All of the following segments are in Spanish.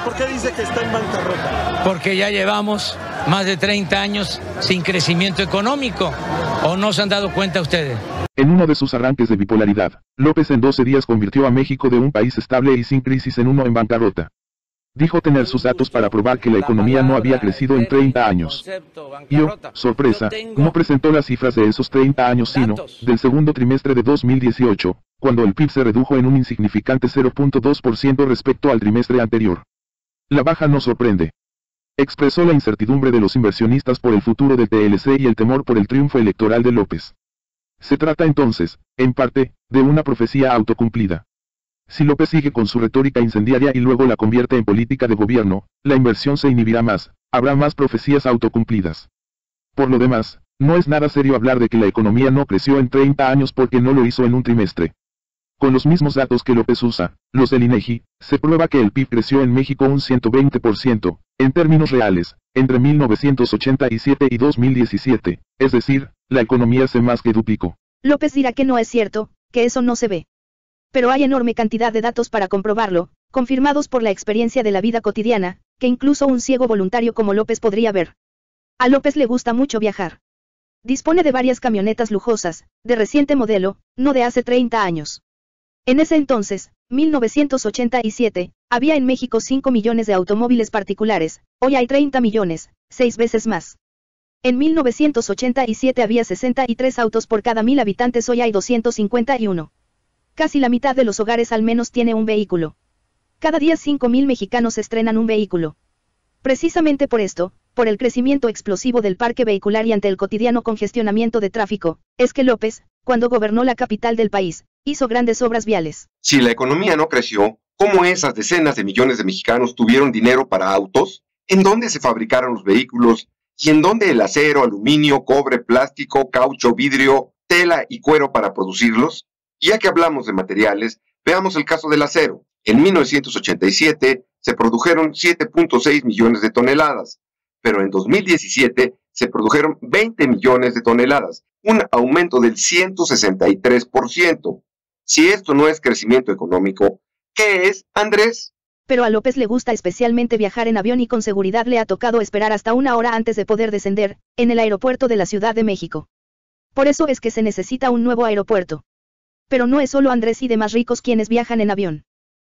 por qué dice que está en bancarrota? Porque ya llevamos más de 30 años sin crecimiento económico. ¿O no se han dado cuenta ustedes? En uno de sus arranques de bipolaridad, López en 12 días convirtió a México de un país estable y sin crisis en uno en bancarrota. Dijo tener sus datos para probar que la economía no había crecido en 30 años. Y sorpresa, no presentó las cifras de esos 30 años sino, del segundo trimestre de 2018, cuando el PIB se redujo en un insignificante 0.2% respecto al trimestre anterior. La baja no sorprende. Expresó la incertidumbre de los inversionistas por el futuro del TLC y el temor por el triunfo electoral de López. Se trata entonces, en parte, de una profecía autocumplida. Si López sigue con su retórica incendiaria y luego la convierte en política de gobierno, la inversión se inhibirá más, habrá más profecías autocumplidas. Por lo demás, no es nada serio hablar de que la economía no creció en 30 años porque no lo hizo en un trimestre. Con los mismos datos que López usa, los del INEGI, se prueba que el PIB creció en México un 120%, en términos reales, entre 1987 y 2017, es decir, la economía se más que duplicó. López dirá que no es cierto, que eso no se ve. Pero hay enorme cantidad de datos para comprobarlo, confirmados por la experiencia de la vida cotidiana, que incluso un ciego voluntario como López podría ver. A López le gusta mucho viajar. Dispone de varias camionetas lujosas, de reciente modelo, no de hace 30 años. En ese entonces, 1987, había en México 5 millones de automóviles particulares, hoy hay 30 millones, 6 veces más. En 1987 había 63 autos por cada 1000 habitantes, hoy hay 251. Casi la mitad de los hogares al menos tiene un vehículo. Cada día 5.000 mexicanos estrenan un vehículo. Precisamente por esto, por el crecimiento explosivo del parque vehicular y ante el cotidiano congestionamiento de tráfico, es que López, cuando gobernó la capital del país, hizo grandes obras viales. Si la economía no creció, ¿cómo esas decenas de millones de mexicanos tuvieron dinero para autos? ¿En dónde se fabricaron los vehículos? ¿Y en dónde el acero, aluminio, cobre, plástico, caucho, vidrio, tela y cuero para producirlos? Ya que hablamos de materiales, veamos el caso del acero. En 1987 se produjeron 7.6 millones de toneladas, pero en 2017 se produjeron 20 millones de toneladas, un aumento del 163%. Si esto no es crecimiento económico, ¿qué es, Andrés? Pero a López le gusta especialmente viajar en avión y con seguridad le ha tocado esperar hasta una hora antes de poder descender, en el aeropuerto de la Ciudad de México. Por eso es que se necesita un nuevo aeropuerto. Pero no es solo Andrés y demás ricos quienes viajan en avión.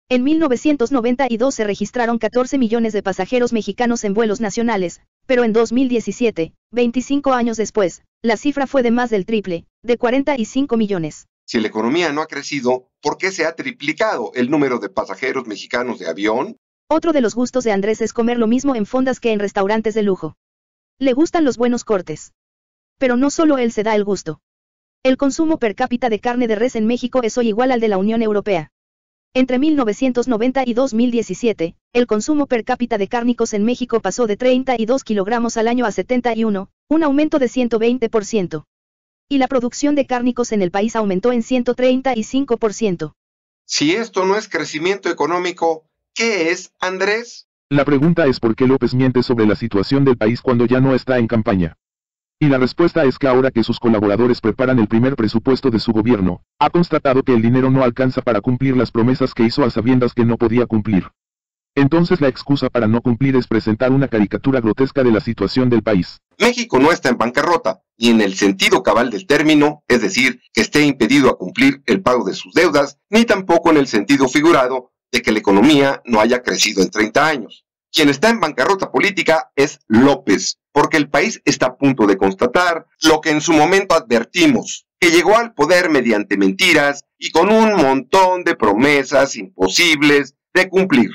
En 1992 se registraron 14 millones de pasajeros mexicanos en vuelos nacionales, pero en 2017, 25 años después, la cifra fue de más del triple, de 45 millones. Si la economía no ha crecido, ¿por qué se ha triplicado el número de pasajeros mexicanos de avión? Otro de los gustos de Andrés es comer lo mismo en fondas que en restaurantes de lujo. Le gustan los buenos cortes. Pero no solo él se da el gusto. El consumo per cápita de carne de res en México es hoy igual al de la Unión Europea. Entre 1990 y 2017, el consumo per cápita de cárnicos en México pasó de 32 kilogramos al año a 71, un aumento de 120%. Y la producción de cárnicos en el país aumentó en 135%. Si esto no es crecimiento económico, ¿qué es, Andrés? La pregunta es por qué López miente sobre la situación del país cuando ya no está en campaña. Y la respuesta es que ahora que sus colaboradores preparan el primer presupuesto de su gobierno, ha constatado que el dinero no alcanza para cumplir las promesas que hizo a sabiendas que no podía cumplir. Entonces la excusa para no cumplir es presentar una caricatura grotesca de la situación del país. México no está en bancarrota, ni en el sentido cabal del término, es decir, que esté impedido a cumplir el pago de sus deudas, ni tampoco en el sentido figurado de que la economía no haya crecido en 30 años. Quien está en bancarrota política es López, porque el país está a punto de constatar lo que en su momento advertimos, que llegó al poder mediante mentiras y con un montón de promesas imposibles de cumplir.